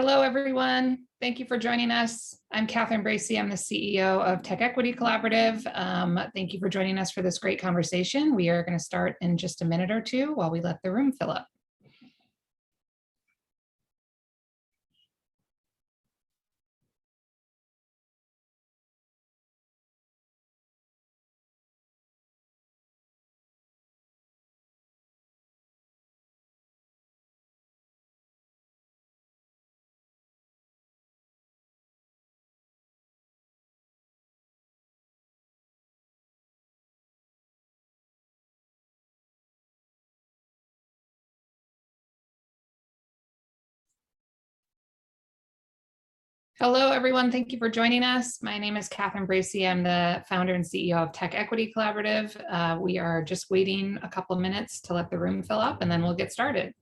Hello, everyone. Thank you for joining us. I'm Catherine Bracy. I'm the CEO of TechEquity Collaborative. Thank you for joining us for this great conversation. We are going to start in just a minute or two while we let the room fill up. Hello, everyone. Thank you for joining us. My name is Catherine Bracy. I'm the founder and CEO of TechEquity Collaborative. We are just waiting a couple of minutes to let the room fill up, and then we'll get started.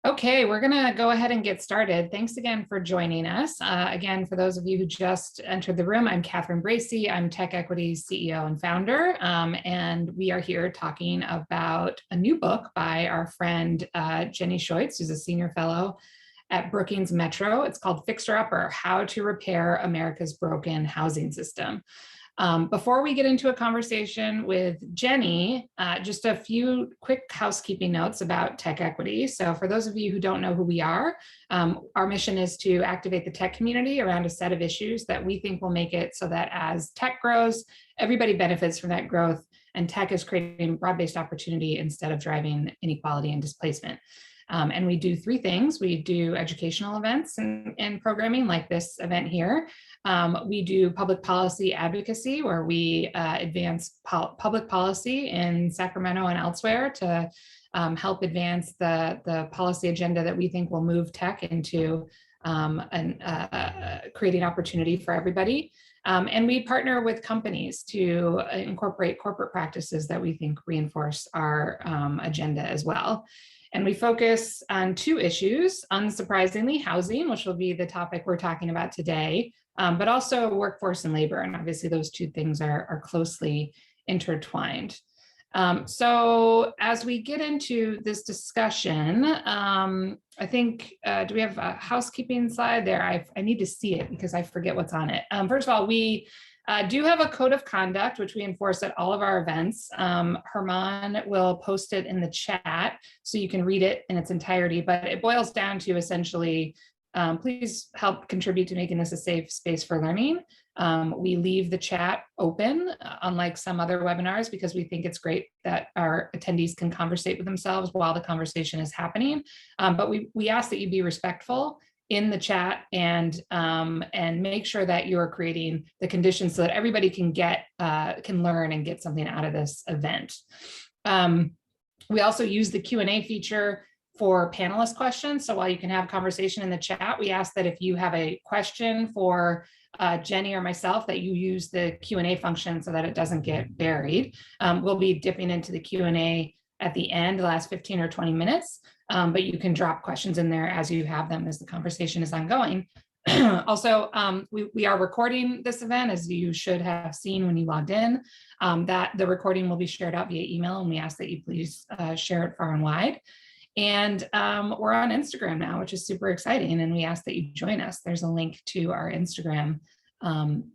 Okay, we're going to go ahead and get started. Thanks again for joining us. Again, for those of you who just entered the room, I'm Catherine Bracy. I'm TechEquity's CEO and founder, and we are here talking about a new book by our friend Jenny Schuetz, who's a senior fellow at Brookings Metro. It's called Fixer Upper: How to Repair America's Broken Housing System. Before we get into a conversation with Jenny, just a few quick housekeeping notes about TechEquity. So for those of you who don't know who we are, our mission is to activate the tech community around a set of issues that we think will make it so that as tech grows, everybody benefits from that growth, and tech is creating broad-based opportunity instead of driving inequality and displacement. And we do three things. We do educational events and programming like this event here. We do public policy advocacy, where we advance public policy in Sacramento and elsewhere to help advance the policy agenda that we think will move tech into creating opportunity for everybody. And we partner with companies to incorporate corporate practices that we think reinforce our agenda as well. And we focus on two issues: unsurprisingly, housing, which will be the topic we're talking about today, but also workforce and labor. And obviously those two things are closely intertwined. So as we get into this discussion, I think, do we have a housekeeping slide there? I need to see it because I forget what's on it. First of all, we do have a code of conduct, which we enforce at all of our events. Herman will post it in the chat so you can read it in its entirety, but it boils down to essentially, please help contribute to making this a safe space for learning. We leave the chat open, unlike some other webinars, because we think it's great that our attendees can conversate with themselves while the conversation is happening. But we ask that you be respectful in the chat and make sure that you're creating the conditions so that everybody can learn and get something out of this event. We also use the Q&A feature for panelist questions. So while you can have conversation in the chat, we ask that if you have a question for Jenny or myself, that you use the Q&A function so that it doesn't get buried. We'll be dipping into the Q&A at the end, the last 15 or 20 minutes, but you can drop questions in there as you have them as the conversation is ongoing. Also, we are recording this event, as you should have seen when you logged in. That the recording will be shared out via email, and we ask that you please share it far and wide. And we're on Instagram now, which is super exciting, and we ask that you join us. There's a link to our Instagram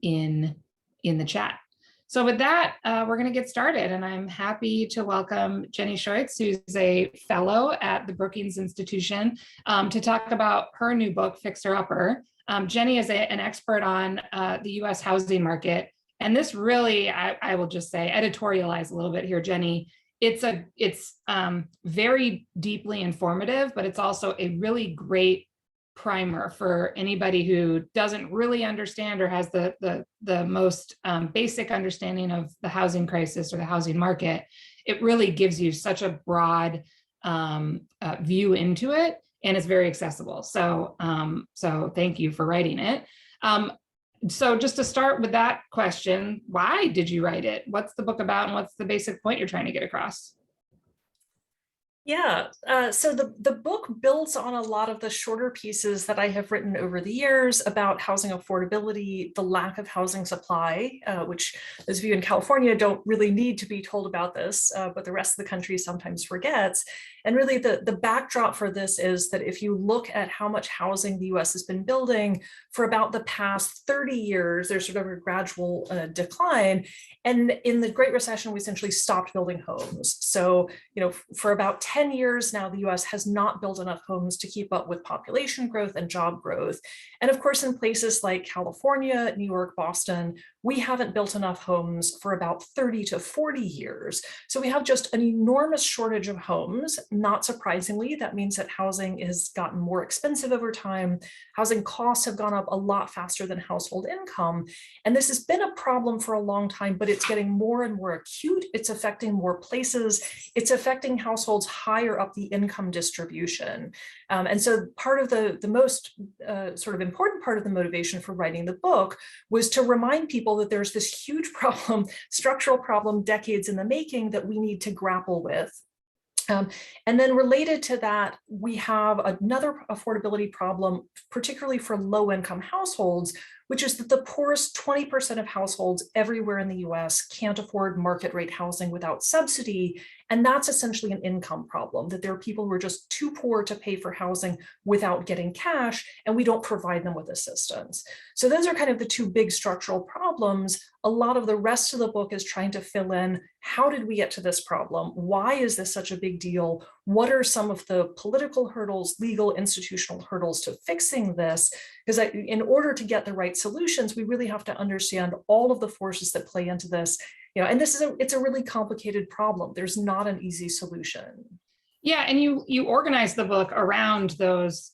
in the chat. So with that, we're going to get started, and I'm happy to welcome Jenny Schuetz, who's a fellow at the Brookings Institution, to talk about her new book, Fixer Upper. Jenny is an expert on the U.S. housing market, and this really, I will just say, editorialize a little bit here, Jenny. It's very deeply informative, but it's also a really great primer for anybody who doesn't really understand or has the most basic understanding of the housing crisis or the housing market. It really gives you such a broad view into it, and it's very accessible. So, so thank you for writing it. So just to start with that question, why did you write it? What's the book about, and what's the basic point you're trying to get across? Yeah, so the book builds on a lot of the shorter pieces that I have written over the years about housing affordability, the lack of housing supply, which those of you in California don't really need to be told about this, but the rest of the country sometimes forgets. And really the backdrop for this is that if you look at how much housing the US has been building for about the past 30 years, there's sort of a gradual decline. And in the Great Recession, we essentially stopped building homes. So, for about 10 years now, the US has not built enough homes to keep up with population growth and job growth. And of course, in places like California, New York, Boston, we haven't built enough homes for about 30 to 40 years. So we have just an enormous shortage of homes. Not surprisingly, that means that housing has gotten more expensive over time. Housing costs have gone up a lot faster than household income. And this has been a problem for a long time, but it's getting more and more acute. It's affecting more places. It's affecting households higher up the income distribution. And so part of the most sort of important part of the motivation for writing the book was to remind people that there's this huge problem, structural problem, decades in the making that we need to grapple with. And then related to that, we have another affordability problem, particularly for low-income households, which is that the poorest 20% of households everywhere in the US can't afford market rate housing without subsidy. And that's essentially an income problem, that there are people who are just too poor to pay for housing without getting cash, and we don't provide them with assistance. So those are kind of the two big structural problems. A lot of the rest of the book is trying to fill in, how did we get to this problem? Why is this such a big deal? What are some of the political hurdles, legal, institutional hurdles to fixing this? Because in order to get the right solutions, we really have to understand all of the forces that play into this. And it's a really complicated problem. There's not an easy solution. Yeah, and you organize the book around those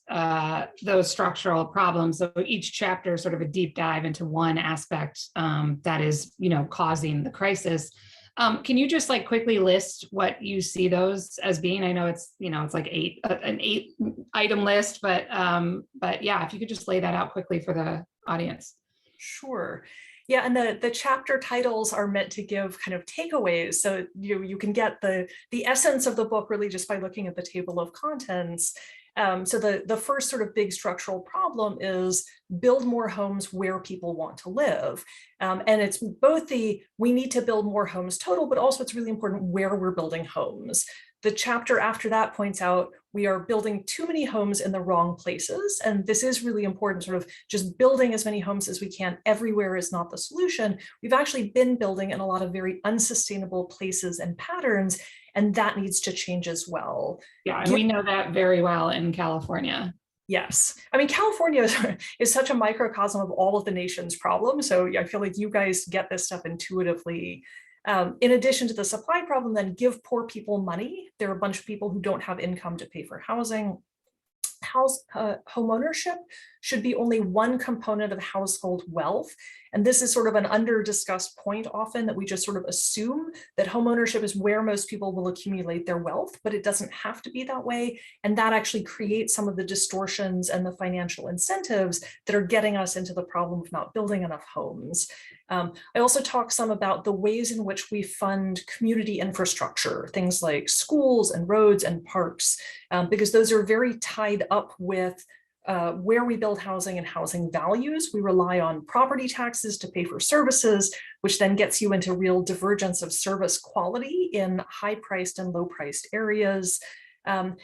structural problems. So each chapter is sort of a deep dive into one aspect that is, causing the crisis. Can you just quickly list what you see those as being? I know it's like an 8-item list, but yeah, if you could just lay that out quickly for the audience. Sure. Yeah, and the chapter titles are meant to give kind of takeaways, so you can get the essence of the book really just by looking at the table of contents. So the first sort of big structural problem is build more homes where people want to live. And it's both we need to build more homes total, but also it's really important where we're building homes. The chapter after that points out we are building too many homes in the wrong places. And this is really important, sort of just building as many homes as we can everywhere is not the solution. We've actually been building in a lot of very unsustainable places and patterns, and that needs to change as well. Yeah, and we know that very well in California. Yes. I mean, California is such a microcosm of all of the nation's problems. So I feel like you guys get this stuff intuitively. In addition to the supply problem, then give poor people money. There are a bunch of people who don't have income to pay for housing. Home ownership should be only one component of household wealth. And this is sort of an under-discussed point often, that we just sort of assume that home ownership is where most people will accumulate their wealth, but it doesn't have to be that way. And that actually creates some of the distortions and the financial incentives that are getting us into the problem of not building enough homes. I also talk some about the ways in which we fund community infrastructure, things like schools and roads and parks, because those are very tied up with where we build housing and housing values. We rely on property taxes to pay for services, which then gets you into real divergence of service quality in high-priced and low-priced areas. And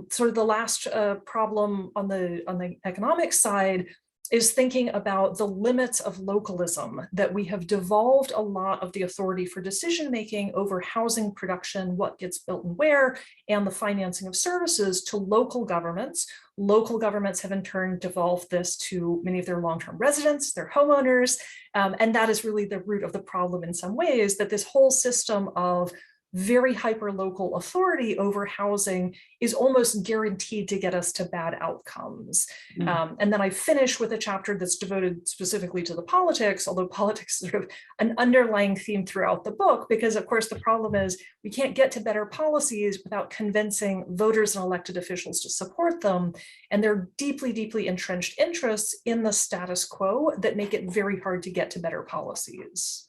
sort of the last problem on the economic side is thinking about the limits of localism, that we have devolved a lot of the authority for decision-making over housing production, what gets built and where, and the financing of services to local governments. Local governments have in turn devolved this to many of their long-term residents, their homeowners, and that is really the root of the problem in some ways, that this whole system of very hyper-local authority over housing is almost guaranteed to get us to bad outcomes. And then I finish with a chapter that's devoted specifically to the politics, although politics is sort of an underlying theme throughout the book, because of course the problem is we can't get to better policies without convincing voters and elected officials to support them. And there are deeply, deeply entrenched interests in the status quo that make it very hard to get to better policies.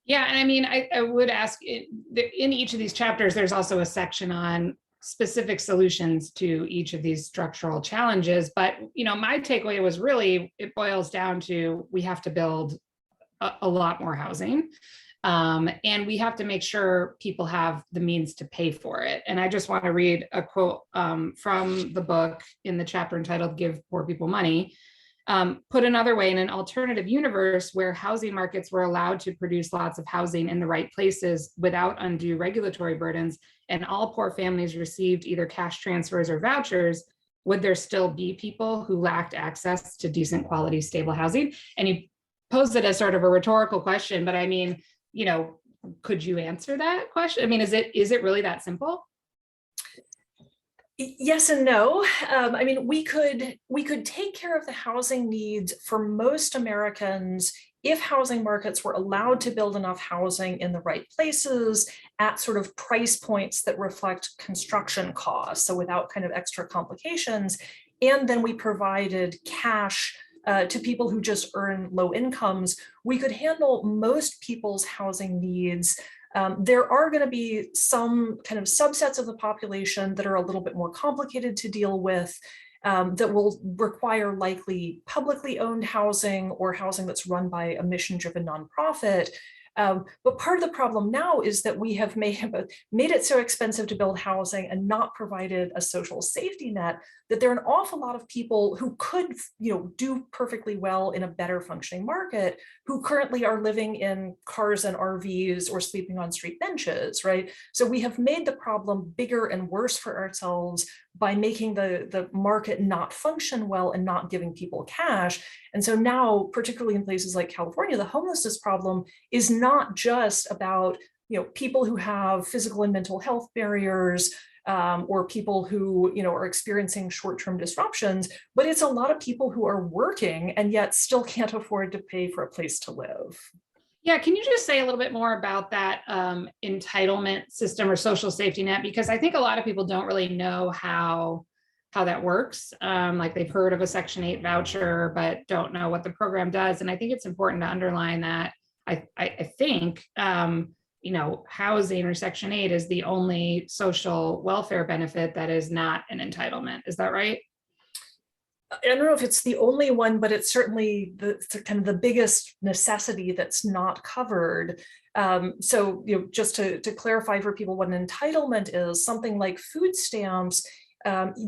Yeah, and I mean, I would ask, in each of these chapters, there's also a section on specific solutions to each of these structural challenges. But, my takeaway was really, it boils down to, we have to build a lot more housing. And we have to make sure people have the means to pay for it. And I just want to read a quote from the book in the chapter entitled "Give Poor People Money." Put another way, in an alternative universe where housing markets were allowed to produce lots of housing in the right places without undue regulatory burdens, and all poor families received either cash transfers or vouchers, would there still be people who lacked access to decent quality, stable housing? And you posed it as sort of a rhetorical question, but I mean, could you answer that question? I mean, is it really that simple? Yes and no. I mean, we could take care of the housing needs for most Americans if housing markets were allowed to build enough housing in the right places at sort of price points that reflect construction costs, so without kind of extra complications. And then we provided cash to people who just earn low incomes. We could handle most people's housing needs. There are going to be some kind of subsets of the population that are a little bit more complicated to deal with, that will require likely publicly owned housing or housing that's run by a mission-driven nonprofit. But part of the problem now is that we have made it so expensive to build housing and not provided a social safety net that there are an awful lot of people who could, do perfectly well in a better functioning market, who currently are living in cars and RVs or sleeping on street benches, right? So we have made the problem bigger and worse for ourselves by making the market not function well and not giving people cash. And so now, particularly in places like California, the homelessness problem is not just about people who have physical and mental health barriers, or people who are experiencing short-term disruptions, but it's a lot of people who are working and yet still can't afford to pay for a place to live. Yeah, can you just say a little bit more about that entitlement system or social safety net? Because I think a lot of people don't really know how that works. Like they've heard of a Section 8 voucher, but don't know what the program does. And I think it's important to underline that I think housing or Section 8 is the only social welfare benefit that is not an entitlement. Is that right? I don't know if it's the only one, but it's certainly the kind of the biggest necessity that's not covered. So, just to clarify for people what an entitlement is, something like food stamps.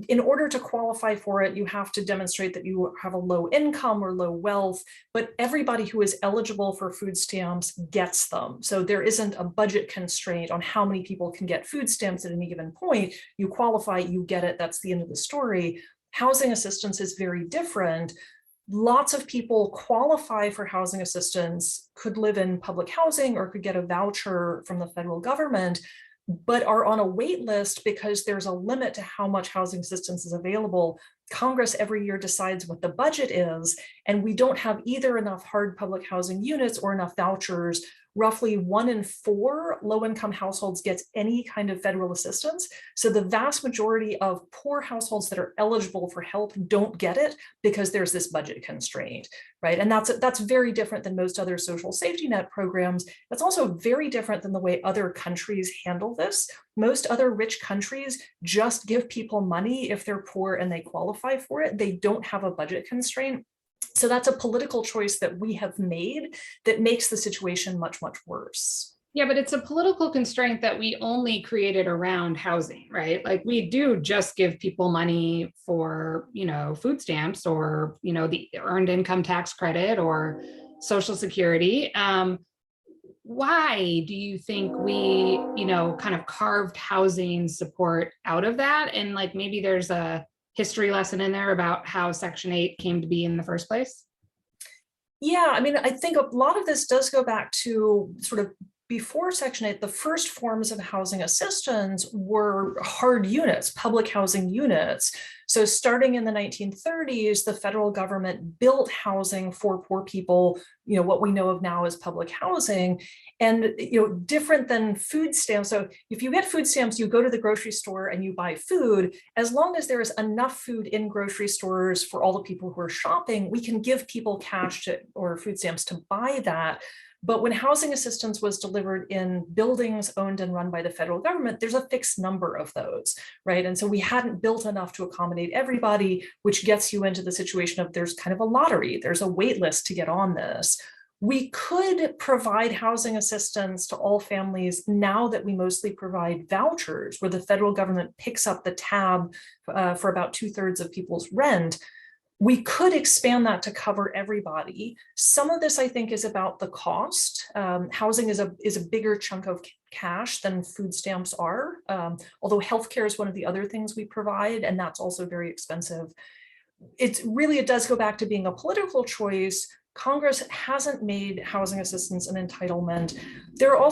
In order to qualify for it, you have to demonstrate that you have a low income or low wealth, but everybody who is eligible for food stamps gets them. So there isn't a budget constraint on how many people can get food stamps at any given point. You qualify, you get it, that's the end of the story. Housing assistance is very different. Lots of people qualify for housing assistance, could live in public housing or could get a voucher from the federal government, but are on a wait list because there's a limit to how much housing assistance is available. Congress every year decides what the budget is, and we don't have either enough hard public housing units or enough vouchers. Roughly 1 in 4 low-income households gets any kind of federal assistance. So the vast majority of poor households that are eligible for help don't get it because there's this budget constraint, right? And that's very different than most other social safety net programs. That's also very different than the way other countries handle this. Most other rich countries just give people money if they're poor and they qualify for it. They don't have a budget constraint. So that's a political choice that we have made that makes the situation much, much worse. Yeah, but it's a political constraint that we only created around housing, right? Like we do just give people money for, food stamps or, the earned income tax credit or Social Security. Why do you think we, kind of carved housing support out of that? And like maybe there's a history lesson in there about how Section 8 came to be in the first place? Yeah, I mean, I think a lot of this does go back to sort of before Section 8, the first forms of housing assistance were hard units, public housing units. So starting in the 1930s, the federal government built housing for poor people, what we know of now as public housing, and different than food stamps. So if you get food stamps, you go to the grocery store and you buy food. As long as there is enough food in grocery stores for all the people who are shopping, we can give people cash or food stamps to buy that. But when housing assistance was delivered in buildings owned and run by the federal government, there's a fixed number of those, right? And so we hadn't built enough to accommodate everybody, which gets you into the situation of there's kind of a lottery, there's a wait list to get on this. We could provide housing assistance to all families now that we mostly provide vouchers, where the federal government picks up the tab for about 2/3 of people's rent. We could expand that to cover everybody. Some of this, I think, is about the cost. Housing is a bigger chunk of cash than food stamps are, although healthcare is one of the other things we provide, and that's also very expensive. It does go back to being a political choice. Congress hasn't made housing assistance an entitlement. There are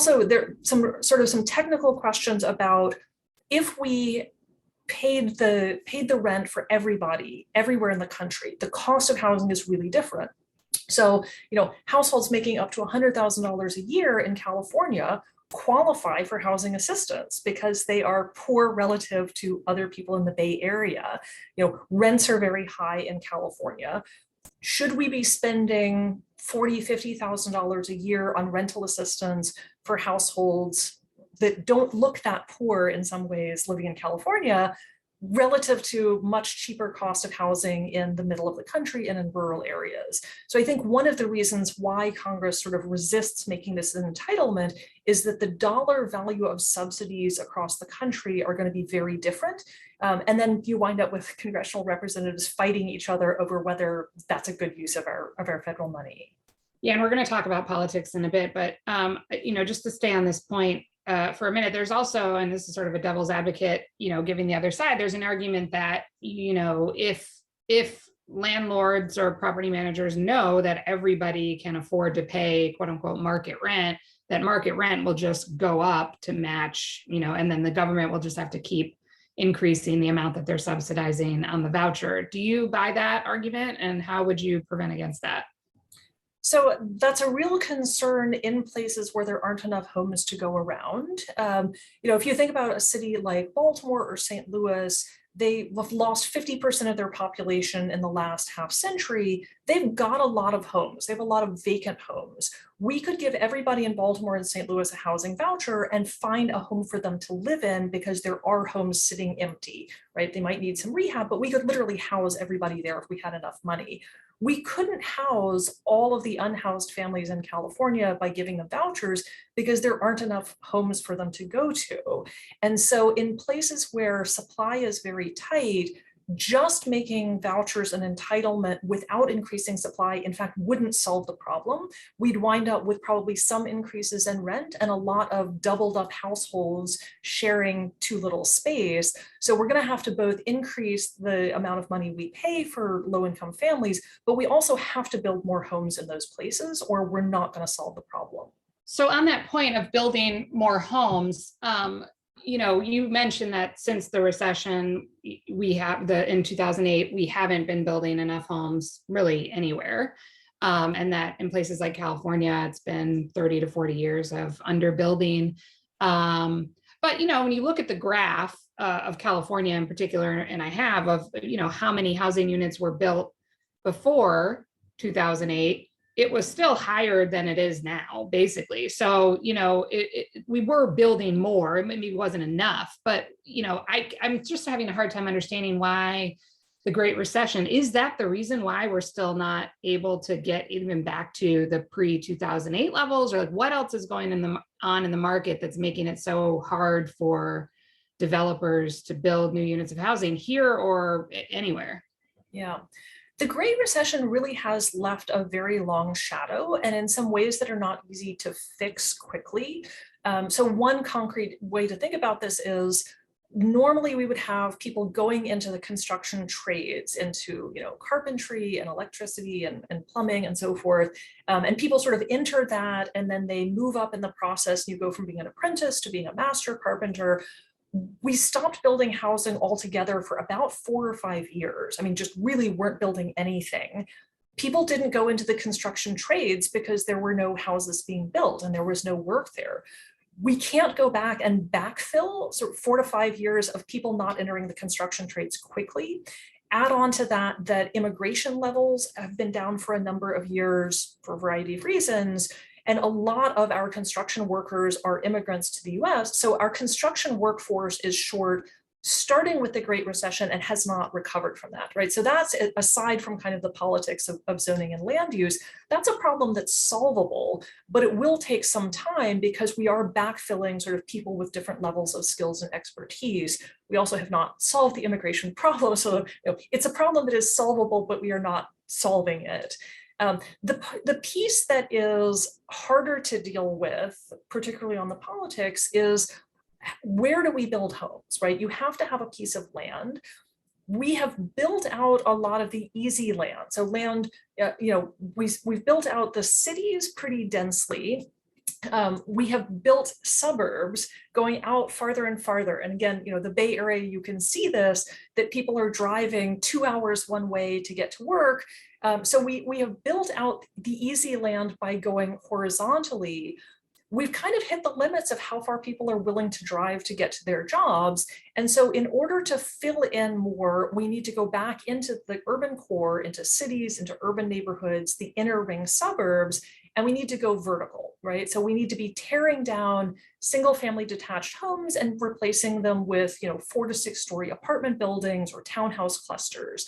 some technical questions about if we paid the rent for everybody everywhere in the country, the cost of housing is really different. So, households making up to $100,000 a year in California qualify for housing assistance because they are poor relative to other people in the Bay Area. Rents are very high in California. Should we be spending $40,000, $50,000 a year on rental assistance for households that don't look that poor in some ways living in California, relative to much cheaper cost of housing in the middle of the country and in rural areas? So I think one of the reasons why Congress sort of resists making this an entitlement is that the dollar value of subsidies across the country are going to be very different. And then you wind up with congressional representatives fighting each other over whether that's a good use of our federal money. Yeah, and we're going to talk about politics in a bit, but just to stay on this point, for a minute, there's also, and this is sort of a devil's advocate, giving the other side, there's an argument that, if landlords or property managers know that everybody can afford to pay quote unquote market rent, that market rent will just go up to match, and then the government will just have to keep increasing the amount that they're subsidizing on the voucher. Do you buy that argument, and how would you prevent against that? So that's a real concern in places where there aren't enough homes to go around. If you think about a city like Baltimore or St. Louis, they have lost 50% of their population in the last half century. They've got a lot of homes. They have a lot of vacant homes. We could give everybody in Baltimore and St. Louis a housing voucher and find a home for them to live in because there are homes sitting empty, right? They might need some rehab, but we could literally house everybody there if we had enough money. We couldn't house all of the unhoused families in California by giving them vouchers because there aren't enough homes for them to go to. And so in places where supply is very tight, just making vouchers an entitlement without increasing supply, in fact, wouldn't solve the problem. We'd wind up with probably some increases in rent and a lot of doubled up households sharing too little space. So we're going to have to both increase the amount of money we pay for low-income families, but we also have to build more homes in those places, or we're not going to solve the problem. So on that point of building more homes, you mentioned that since the recession, in 2008, we haven't been building enough homes really anywhere. And that in places like California, it's been 30 to 40 years of underbuilding. But, when you look at the graph of California in particular, and I have of, how many housing units were built before 2008, it was still higher than it is now, basically. So, we were building more. Maybe it wasn't enough, but, I'm just having a hard time understanding why the Great Recession, is that the reason why we're still not able to get even back to the pre-2008 levels? Or like what else is going on in the market that's making it so hard for developers to build new units of housing here or anywhere? Yeah. The Great Recession really has left a very long shadow, and in some ways that are not easy to fix quickly. So one concrete way to think about this is normally we would have people going into the construction trades, into carpentry and electricity and plumbing and so forth, and people sort of enter that, and then they move up in the process. You go from being an apprentice to being a master carpenter. We stopped building housing altogether for about 4 or 5 years. I mean, just really weren't building anything. People didn't go into the construction trades because there were no houses being built and there was no work there. We can't go back and backfill sort of 4 to 5 years of people not entering the construction trades quickly. Add on to that immigration levels have been down for a number of years for a variety of reasons. And a lot of our construction workers are immigrants to the US. So our construction workforce is short, starting with the Great Recession, and has not recovered from that, right? So that's, aside from kind of the politics of zoning and land use, that's a problem that's solvable, but it will take some time because we are backfilling sort of people with different levels of skills and expertise. We also have not solved the immigration problem. So it's a problem that is solvable, but we are not solving it. The piece that is harder to deal with, particularly on the politics, is where do we build homes, right? You have to have a piece of land. We have built out a lot of the easy land. So land, we've built out the cities pretty densely. We have built suburbs going out farther and farther. And again, the Bay Area, you can see this, that people are driving 2 hours one way to get to work. So we have built out the easy land by going horizontally. We've kind of hit the limits of how far people are willing to drive to get to their jobs. And so in order to fill in more, we need to go back into the urban core, into cities, into urban neighborhoods, the inner ring suburbs, and we need to go vertical, right? So we need to be tearing down single family detached homes and replacing them with 4 to 6 story apartment buildings or townhouse clusters.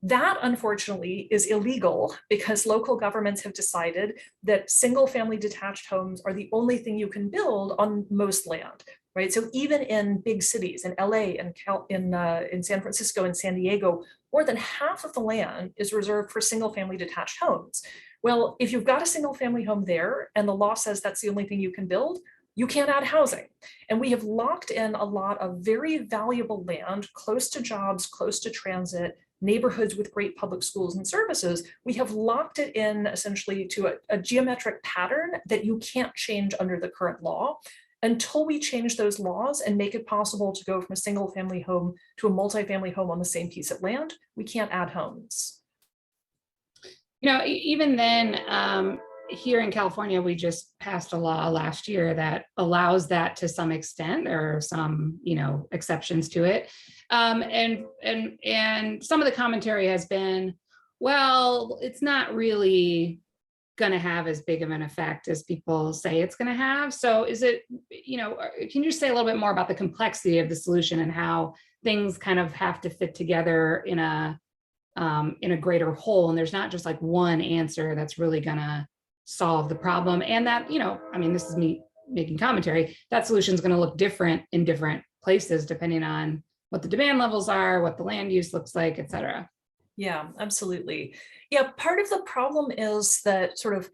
That, unfortunately, is illegal because local governments have decided that single family detached homes are the only thing you can build on most land, right? So even in big cities, in LA and in San Francisco and San Diego, more than half of the land is reserved for single family detached homes. Well, if you've got a single family home there and the law says that's the only thing you can build, you can't add housing. And we have locked in a lot of very valuable land close to jobs, close to transit, neighborhoods with great public schools and services. We have locked it in essentially to a geometric pattern that you can't change under the current law. Until we change those laws and make it possible to go from a single family home to a multifamily home on the same piece of land, we can't add homes. Even then, here in California, we just passed a law last year that allows that to some extent. There are some, exceptions to it. And some of the commentary has been, well, it's not really going to have as big of an effect as people say it's going to have. So is it, can you say a little bit more about the complexity of the solution and how things kind of have to fit together in a greater whole? And there's not just like one answer that's really going to solve the problem. And that, this is me making commentary, that solution is going to look different in different places, depending on what the demand levels are, what the land use looks like, et cetera. Yeah, absolutely. Yeah, part of the problem is that sort of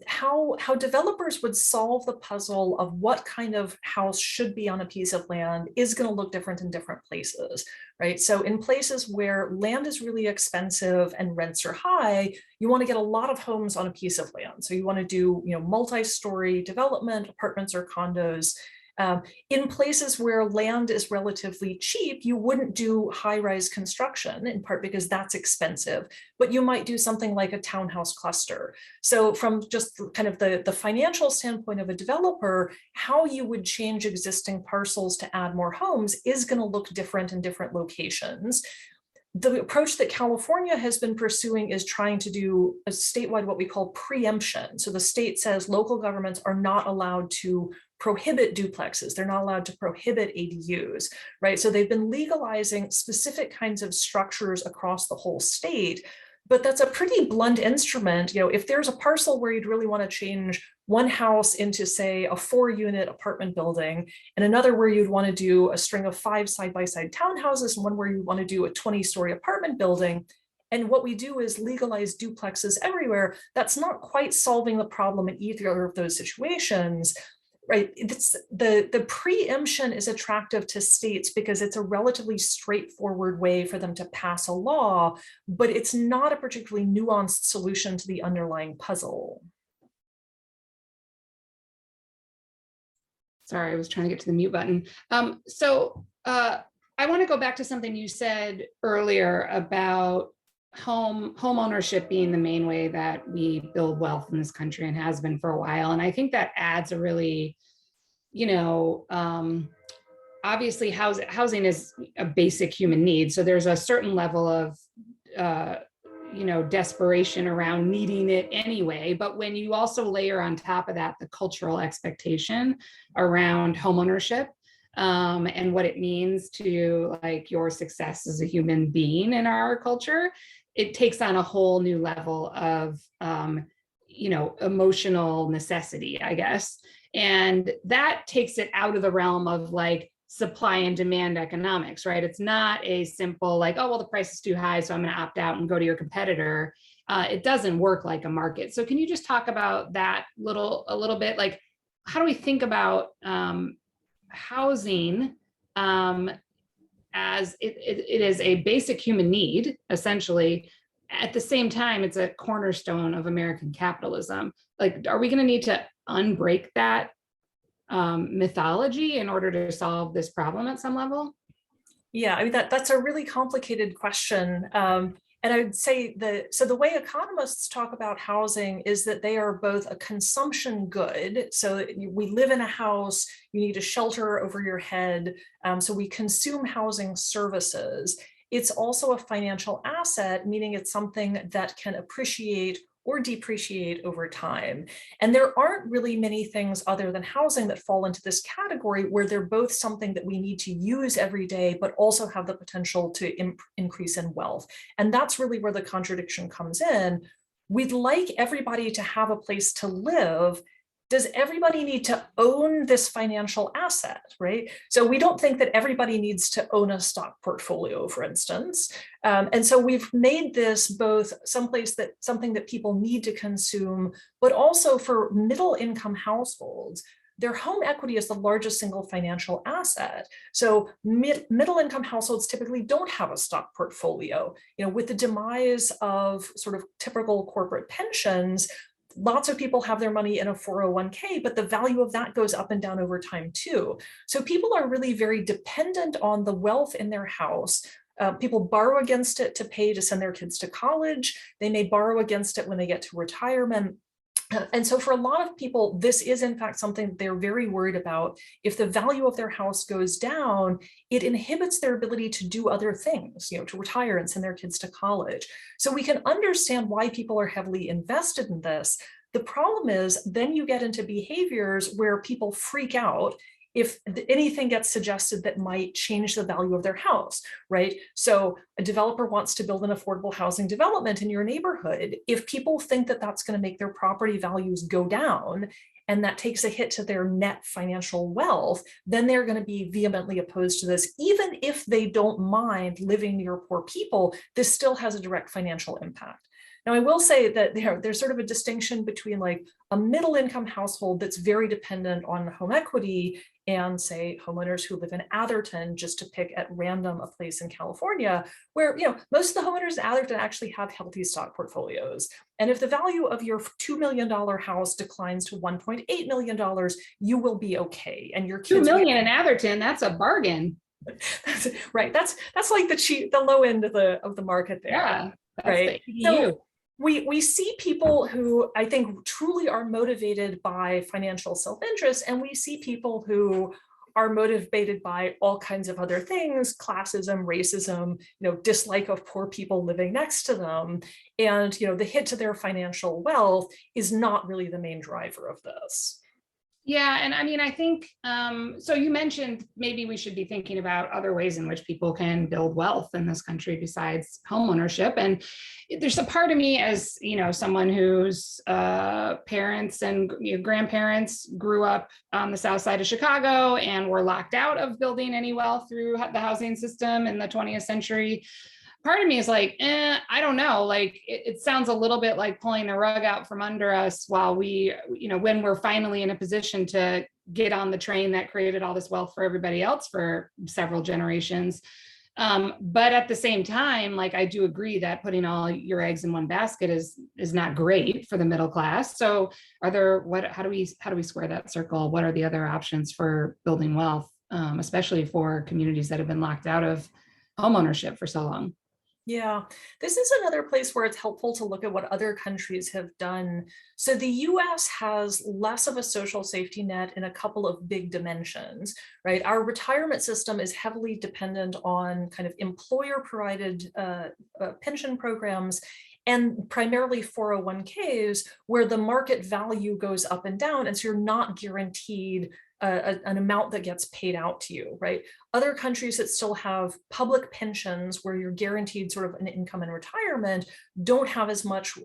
how developers would solve the puzzle of what kind of house should be on a piece of land is going to look different in different places, right? So in places where land is really expensive and rents are high, you want to get a lot of homes on a piece of land. So you want to do, multi-story development, apartments or condos. In places where land is relatively cheap, you wouldn't do high-rise construction, in part because that's expensive, but you might do something like a townhouse cluster. So from just kind of the financial standpoint of a developer, how you would change existing parcels to add more homes is going to look different in different locations. The approach that California has been pursuing is trying to do a statewide, what we call preemption. So the state says local governments are not allowed to prohibit duplexes. They're not allowed to prohibit ADUs, right? So they've been legalizing specific kinds of structures across the whole state, but that's a pretty blunt instrument. If there's a parcel where you'd really want to change one house into, say, a 4-unit apartment building, and another where you'd want to do a string of 5 side-by-side townhouses, and one where you want to do a 20-story apartment building, and what we do is legalize duplexes everywhere, that's not quite solving the problem in either of those situations. right, it's the preemption is attractive to states because it's a relatively straightforward way for them to pass a law, but it's not a particularly nuanced solution to the underlying puzzle. Sorry, I was trying to get to the mute button. I want to go back to something you said earlier about home ownership being the main way that we build wealth in this country and has been for a while. And I think that adds a really, obviously housing is a basic human need. So there's a certain level of, desperation around needing it anyway. But when you also layer on top of that, the cultural expectation around homeownership, and what it means to like your success as a human being in our culture, it takes on a whole new level of, emotional necessity, I guess. And that takes it out of the realm of like supply and demand economics, right? It's not a simple like, oh, well, the price is too high, so I'm going to opt out and go to your competitor. It doesn't work like a market. So can you just talk about that a little bit? Like, how do we think about housing as it is a basic human need, essentially. At the same time, it's a cornerstone of American capitalism. Like, are we going to need to unbreak that mythology in order to solve this problem at some level? Yeah, I mean, that's a really complicated question. And I would say so the way economists talk about housing is that they are both a consumption good. So we live in a house, you need a shelter over your head. So we consume housing services. It's also a financial asset, meaning it's something that can appreciate or depreciate over time. And there aren't really many things other than housing that fall into this category where they're both something that we need to use every day, but also have the potential to increase in wealth. And that's really where the contradiction comes in. We'd like everybody to have a place to live. Does everybody need to own this financial asset, right? So we don't think that everybody needs to own a stock portfolio, for instance. And so we've made this both something that people need to consume, but also for middle income households, their home equity is the largest single financial asset. So middle income households typically don't have a stock portfolio. With the demise of sort of typical corporate pensions, lots of people have their money in a 401k, but the value of that goes up and down over time too. So people are really very dependent on the wealth in their house. People borrow against it to pay to send their kids to college. They may borrow against it when they get to retirement. And so for a lot of people, this is in fact something they're very worried about. If the value of their house goes down, it inhibits their ability to do other things, to retire and send their kids to college. So we can understand why people are heavily invested in this. The problem is then you get into behaviors where people freak out if anything gets suggested that might change the value of their house, right? So a developer wants to build an affordable housing development in your neighborhood. If people think that that's going to make their property values go down, and that takes a hit to their net financial wealth, then they're going to be vehemently opposed to this. Even if they don't mind living near poor people, this still has a direct financial impact. Now, I will say that there's sort of a distinction between like a middle income household that's very dependent on home equity and say homeowners who live in Atherton, just to pick at random a place in California, where most of the homeowners in Atherton actually have healthy stock portfolios. And if the value of your $2 million house declines to $1.8 million, you will be okay. And your kids $2 million in Atherton, that's a bargain. That's right. That's like the low end of the market there. Yeah, right. So we see people who I think truly are motivated by financial self-interest, and we see people who are motivated by all kinds of other things, classism, racism, dislike of poor people living next to them. And, the hit to their financial wealth is not really the main driver of this. Yeah, and I mean, I think, so you mentioned maybe we should be thinking about other ways in which people can build wealth in this country besides homeownership. And there's a part of me as, someone whose parents and grandparents grew up on the south side of Chicago and were locked out of building any wealth through the housing system in the 20th century. Part of me is like, I don't know, like it sounds a little bit like pulling the rug out from under us while we, when we're finally in a position to get on the train that created all this wealth for everybody else for several generations. But at the same time, like, I do agree that putting all your eggs in one basket is not great for the middle class. So how do we square that circle? What are the other options for building wealth, especially for communities that have been locked out of homeownership for so long? Yeah, this is another place where it's helpful to look at what other countries have done. So the US has less of a social safety net in a couple of big dimensions, right? Our retirement system is heavily dependent on kind of employer provided pension programs, and primarily 401ks, where the market value goes up and down. And so you're not guaranteed an amount that gets paid out to you, right? Other countries that still have public pensions where you're guaranteed sort of an income in retirement don't have as much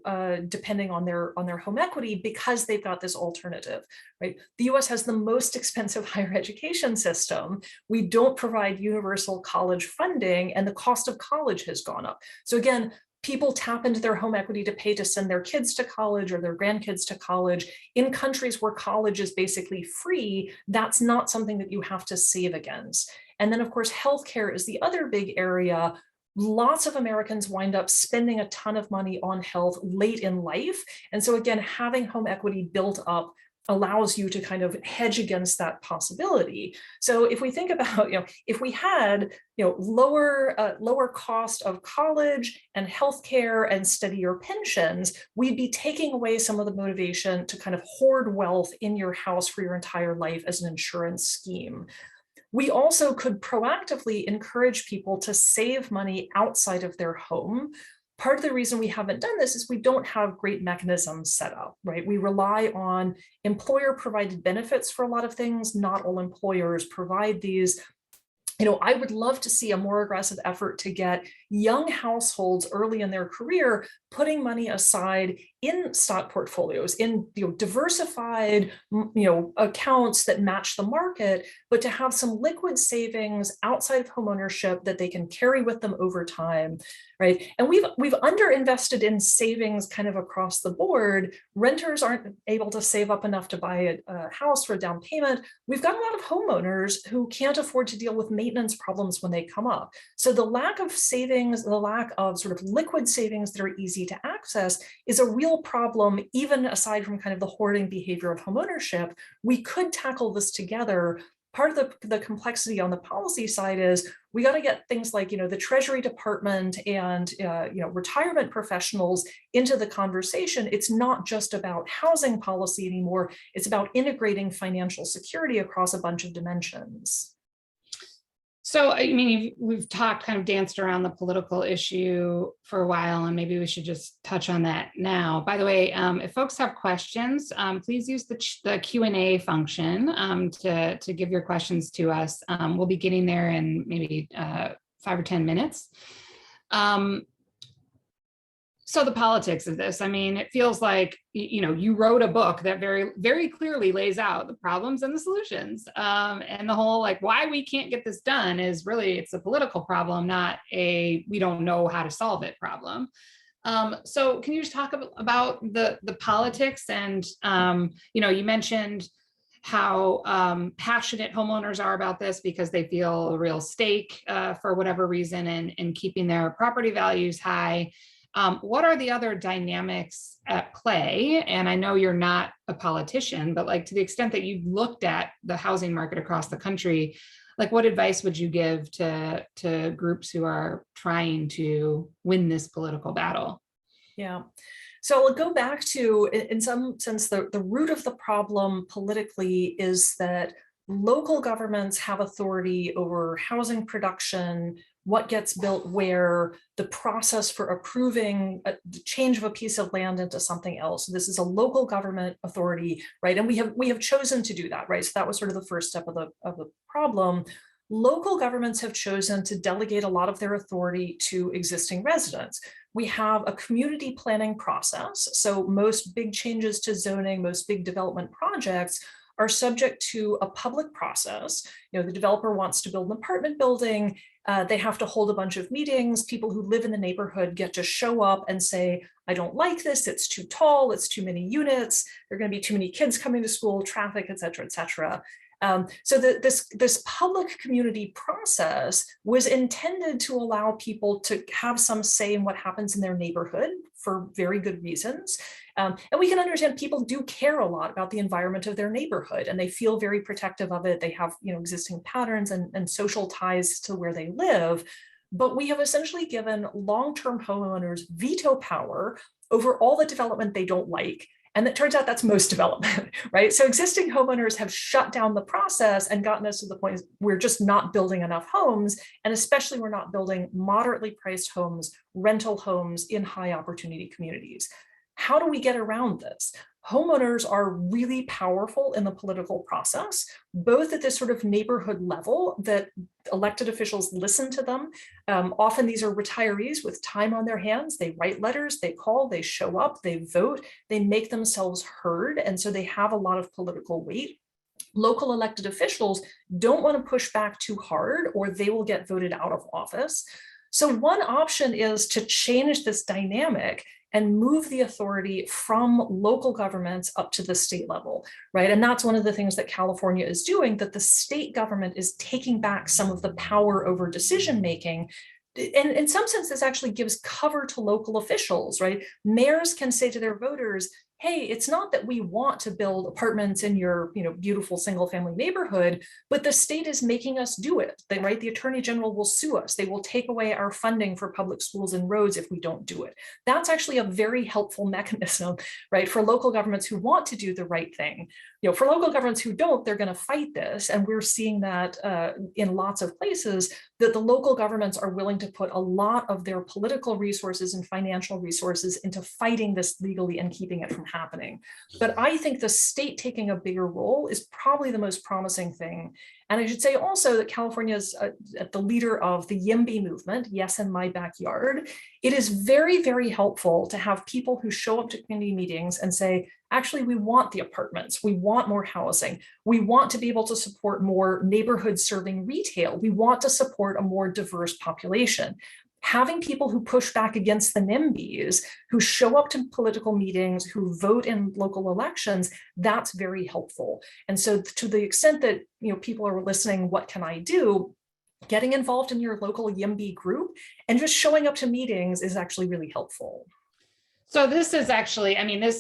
depending on their home equity, because they've got this alternative, right? The US has the most expensive higher education system. We don't provide universal college funding, and the cost of college has gone up. So again, people tap into their home equity to pay to send their kids to college or their grandkids to college. In countries where college is basically free, that's not something that you have to save against. And then, of course, healthcare is the other big area. Lots of Americans wind up spending a ton of money on health late in life. And so again, having home equity built up allows you to kind of hedge against that possibility. So if we think about, if we had, lower cost of college and healthcare and steadier pensions, we'd be taking away some of the motivation to kind of hoard wealth in your house for your entire life as an insurance scheme. We also could proactively encourage people to save money outside of their home. Part of the reason we haven't done this is we don't have great mechanisms set up, right? We rely on employer provided benefits for a lot of things. Not all employers provide these. I would love to see a more aggressive effort to get young households early in their career putting money aside in stock portfolios, in diversified accounts that match the market, but to have some liquid savings outside of homeownership that they can carry with them over time, right? And we've underinvested in savings kind of across the board. Renters aren't able to save up enough to buy a house for a down payment. We've got a lot of homeowners who can't afford to deal with maintenance problems when they come up. So the lack of savings, the lack of sort of liquid savings that are easy to access is a real problem, even aside from kind of the hoarding behavior of homeownership. We could tackle this together. Part of the complexity on the policy side is we got to get things like, the Treasury Department and, retirement professionals into the conversation. It's not just about housing policy anymore. It's about integrating financial security across a bunch of dimensions. So, I mean, we've kind of danced around the political issue for a while, and maybe we should just touch on that now. By the way, if folks have questions, please use the Q&A function to give your questions to us. We'll be getting there in maybe 5 or 10 minutes. So the politics of this, I mean, it feels like, you wrote a book that very, very clearly lays out the problems and the solutions. And the whole, why we can't get this done is really, it's a political problem, not we don't know how to solve it problem. So can you just talk about the politics? And, you mentioned how passionate homeowners are about this because they feel a real stake for whatever reason in keeping their property values high. What are the other dynamics at play? And I know you're not a politician, but to the extent that you've looked at the housing market across the country, what advice would you give to groups who are trying to win this political battle? Yeah. So I'll go back to, in some sense, the root of the problem politically is that local governments have authority over housing production, what gets built where, the process for approving the change of a piece of land into something else. So this is a local government authority, right? And we have chosen to do that, right? So that was sort of the first step of the problem. Local governments have chosen to delegate a lot of their authority to existing residents. We have a community planning process. So most big changes to zoning, most big development projects are subject to a public process. The developer wants to build an apartment building. They have to hold a bunch of meetings. People who live in the neighborhood get to show up and say, I don't like this, it's too tall, it's too many units, there are going to be too many kids coming to school, traffic, et cetera, et cetera. So this public community process was intended to allow people to have some say in what happens in their neighborhood for very good reasons. And we can understand people do care a lot about the environment of their neighborhood, and they feel very protective of it. They have existing patterns and social ties to where they live. But we have essentially given long-term homeowners veto power over all the development they don't like. And it turns out that's most development, right? So existing homeowners have shut down the process and gotten us to the point we're just not building enough homes. And especially we're not building moderately priced homes, rental homes in high opportunity communities. How do we get around this? Homeowners are really powerful in the political process, both at this sort of neighborhood level that elected officials listen to them. Often these are retirees with time on their hands. They write letters, they call, they show up, they vote, they make themselves heard. And so they have a lot of political weight. Local elected officials don't want to push back too hard or they will get voted out of office. So one option is to change this dynamic and move the authority from local governments up to the state level, right? And that's one of the things that California is doing, that the state government is taking back some of the power over decision-making. And in some sense, this actually gives cover to local officials, right? Mayors can say to their voters, hey, it's not that we want to build apartments in your beautiful single family neighborhood, but the state is making us do it. Right? The Attorney General will sue us. They will take away our funding for public schools and roads if we don't do it. That's actually a very helpful mechanism, right? For local governments who want to do the right thing. For local governments who don't, they're going to fight this. And we're seeing that in lots of places, that the local governments are willing to put a lot of their political resources and financial resources into fighting this legally and keeping it from happening. But I think the state taking a bigger role is probably the most promising thing. And I should say also that California is at the leader of the YIMBY movement, Yes in My Backyard. It is very, very helpful to have people who show up to community meetings and say, actually, we want the apartments, we want more housing, we want to be able to support more neighborhood serving retail, we want to support a more diverse population. Having people who push back against the NIMBYs, who show up to political meetings, who vote in local elections, that's very helpful. And so to the extent that people are listening, what can I do? Getting involved in your local YIMBY group and just showing up to meetings is actually really helpful. So this is actually,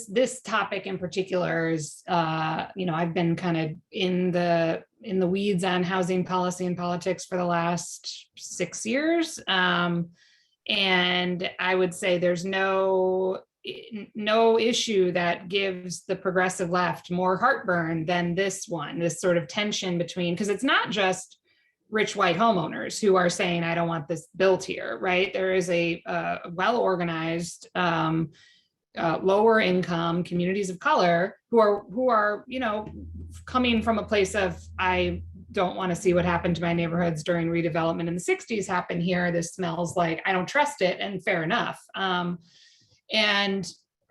this topic in particular is, I've been kind of in the weeds on housing policy and politics for the last 6 years. And I would say there's no issue that gives the progressive left more heartburn than this one, this sort of tension between, because it's not just rich white homeowners who are saying, I don't want this built here, right? There is a well-organized, lower income communities of color who are, coming from a place of, I don't want to see what happened to my neighborhoods during redevelopment in the 60s happen here. This smells like, I don't trust it, and fair enough.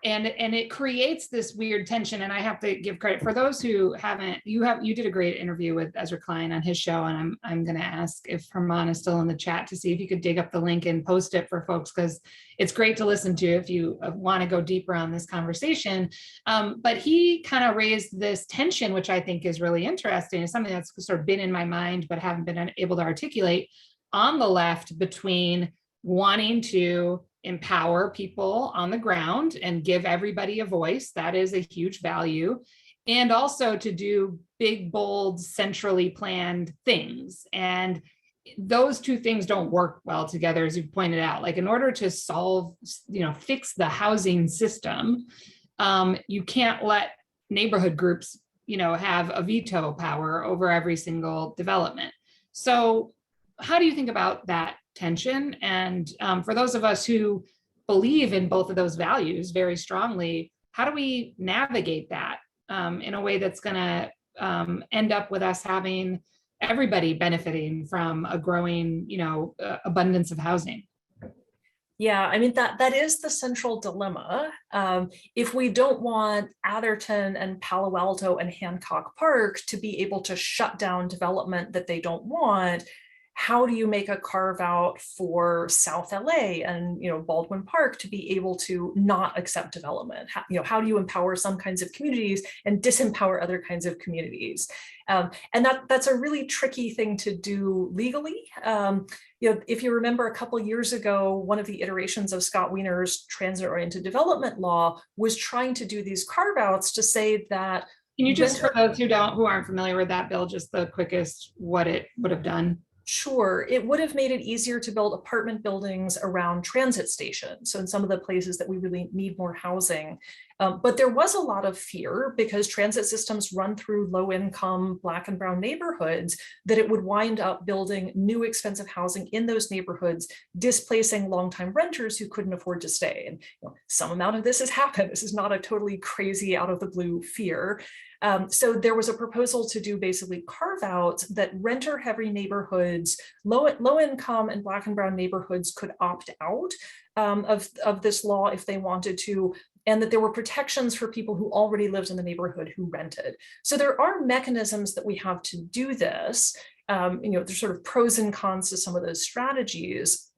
And it creates this weird tension. And I have to give credit for those who haven't, you did a great interview with Ezra Klein on his show. And I'm going to ask if Herman is still in the chat to see if you could dig up the link and post it for folks, because it's great to listen to if you want to go deeper on this conversation. But he kind of raised this tension, which I think is really interesting. It's something that's sort of been in my mind, but haven't been able to articulate on the left, between wanting to empower people on the ground and give everybody a voice. That is a huge value. And also to do big, bold, centrally planned things. And those two things don't work well together, as you pointed out. Like, in order to solve, fix the housing system, you can't let neighborhood groups, have a veto power over every single development. So how do you think about that tension? And for those of us who believe in both of those values very strongly, how do we navigate that in a way that's going to end up with us having everybody benefiting from a growing, abundance of housing? Yeah, I mean, that is the central dilemma. If we don't want Atherton and Palo Alto and Hancock Park to be able to shut down development that they don't want, how do you make a carve out for South LA and Baldwin Park to be able to not accept development? How do you empower some kinds of communities and disempower other kinds of communities? And that's a really tricky thing to do legally. If you remember a couple of years ago, one of the iterations of Scott Wiener's transit-oriented development law was trying to do these carve-outs to say that. Can you just, for those who aren't familiar with that bill, just the quickest, what it would have done? Sure, it would have made it easier to build apartment buildings around transit stations. So in some of the places that we really need more housing. But there was a lot of fear because transit systems run through low income Black and brown neighborhoods that it would wind up building new expensive housing in those neighborhoods, displacing longtime renters who couldn't afford to stay. And some amount of this has happened. This is not a totally crazy out of the blue fear. So there was a proposal to do basically carve outs that renter heavy neighborhoods, low income and Black and brown neighborhoods could opt out of this law if they wanted to, and that there were protections for people who already lived in the neighborhood who rented. So there are mechanisms that we have to do this. There's sort of pros and cons to some of those strategies.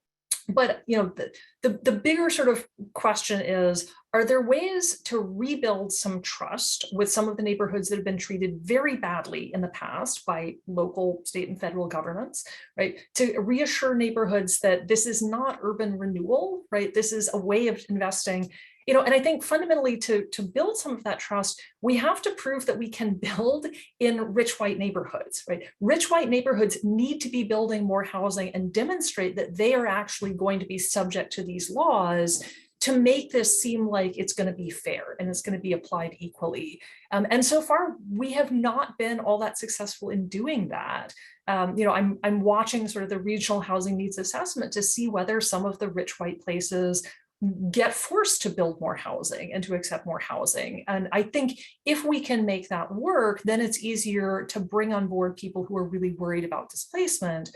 But the bigger sort of question is, are there ways to rebuild some trust with some of the neighborhoods that have been treated very badly in the past by local, state, and federal governments, right? To reassure neighborhoods that this is not urban renewal, right? This is a way of investing. And I think fundamentally to build some of that trust, we have to prove that we can build in rich white neighborhoods, right? Rich white neighborhoods need to be building more housing and demonstrate that they are actually going to be subject to these laws to make this seem like it's going to be fair and it's going to be applied equally. And so far, we have not been all that successful in doing that. I'm watching sort of the regional housing needs assessment to see whether some of the rich white places get forced to build more housing and to accept more housing. And I think if we can make that work, then it's easier to bring on board people who are really worried about displacement.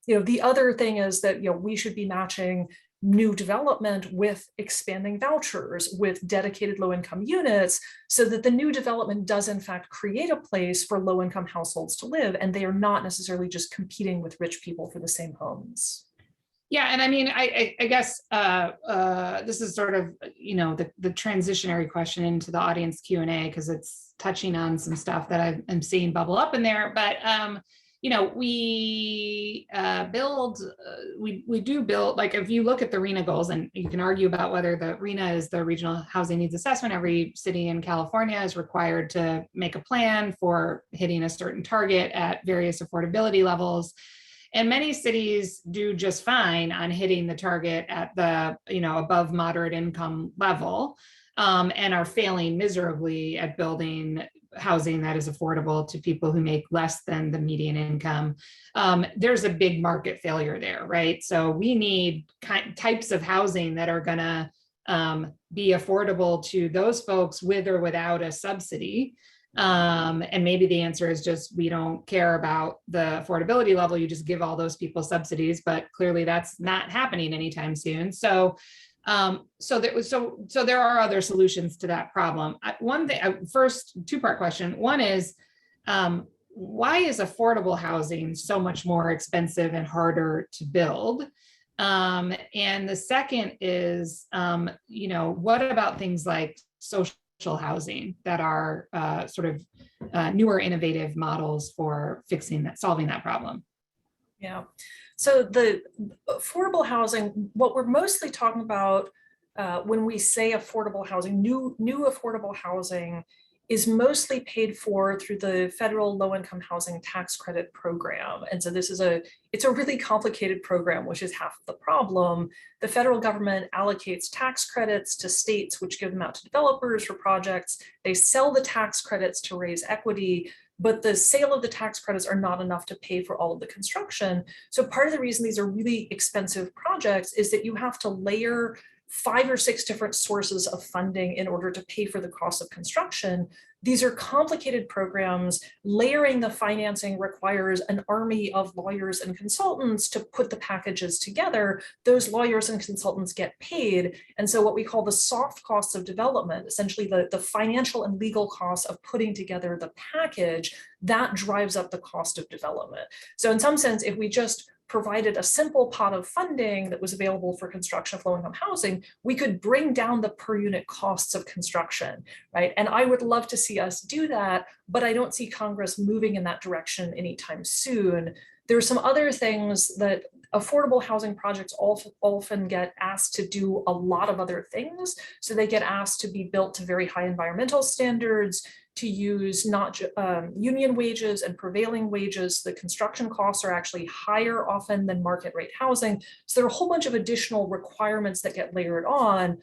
The other thing is that we should be matching new development with expanding vouchers, with dedicated low-income units, so that the new development does in fact create a place for low-income households to live, and they are not necessarily just competing with rich people for the same homes. Yeah, and I mean, I guess this is sort of, the transitionary question into the audience Q&A, because it's touching on some stuff that I'm seeing bubble up in there. But we do build, like if you look at the RHNA goals, and you can argue about whether the RHNA is the Regional Housing Needs Assessment. Every city in California is required to make a plan for hitting a certain target at various affordability levels. And many cities do just fine on hitting the target at the, above moderate income level, and are failing miserably at building housing that is affordable to people who make less than the median income. There's a big market failure there, right? So we need types of housing that are going to be affordable to those folks with or without a subsidy. And maybe the answer is just, we don't care about the affordability level. You just give all those people subsidies, but clearly that's not happening anytime soon. So there are other solutions to that problem. One thing, first two-part question. One is, why is affordable housing so much more expensive and harder to build? And the second is, what about things like social housing that are sort of newer, innovative models for solving that problem? Yeah. So the affordable housing, what we're mostly talking about when we say affordable housing, new affordable housing, is mostly paid for through the federal low-income housing tax credit program. And so it's a really complicated program, which is half of the problem. The federal government allocates tax credits to states, which give them out to developers for projects. They sell the tax credits to raise equity, but the sale of the tax credits are not enough to pay for all of the construction. So part of the reason these are really expensive projects is that you have to layer 5 or 6 different sources of funding in order to pay for the cost of construction. These are complicated programs. Layering the financing requires an army of lawyers and consultants to put the packages together. Those lawyers and consultants get paid. And so what we call the soft costs of development, essentially the financial and legal costs of putting together the package, that drives up the cost of development. So in some sense, if we just provided a simple pot of funding that was available for construction of low-income housing, we could bring down the per unit costs of construction, right? And I would love to see us do that, but I don't see Congress moving in that direction anytime soon. There are some other things that affordable housing projects often get asked to do a lot of other things. So they get asked to be built to very high environmental standards, to use not union wages and prevailing wages. The construction costs are actually higher often than market rate housing. So there are a whole bunch of additional requirements that get layered on.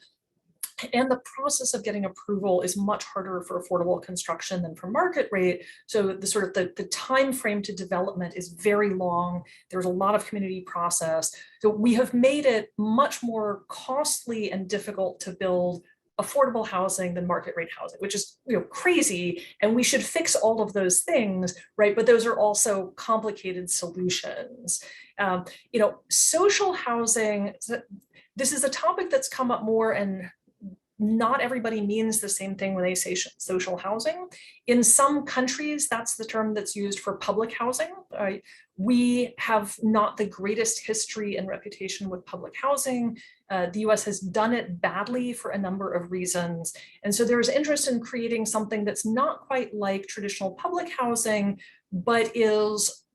And the process of getting approval is much harder for affordable construction than for market rate. So the sort of the time frame to development is very long. There's a lot of community process. So we have made it much more costly and difficult to build affordable housing than market rate housing, which is crazy, and we should fix all of those things, right? But those are also complicated solutions. Social housing, this is a topic that's come up more, and not everybody means the same thing when they say social housing. In some countries, that's the term that's used for public housing. Right? We have not the greatest history and reputation with public housing. The US has done it badly for a number of reasons. And so there's interest in creating something that's not quite like traditional public housing, but is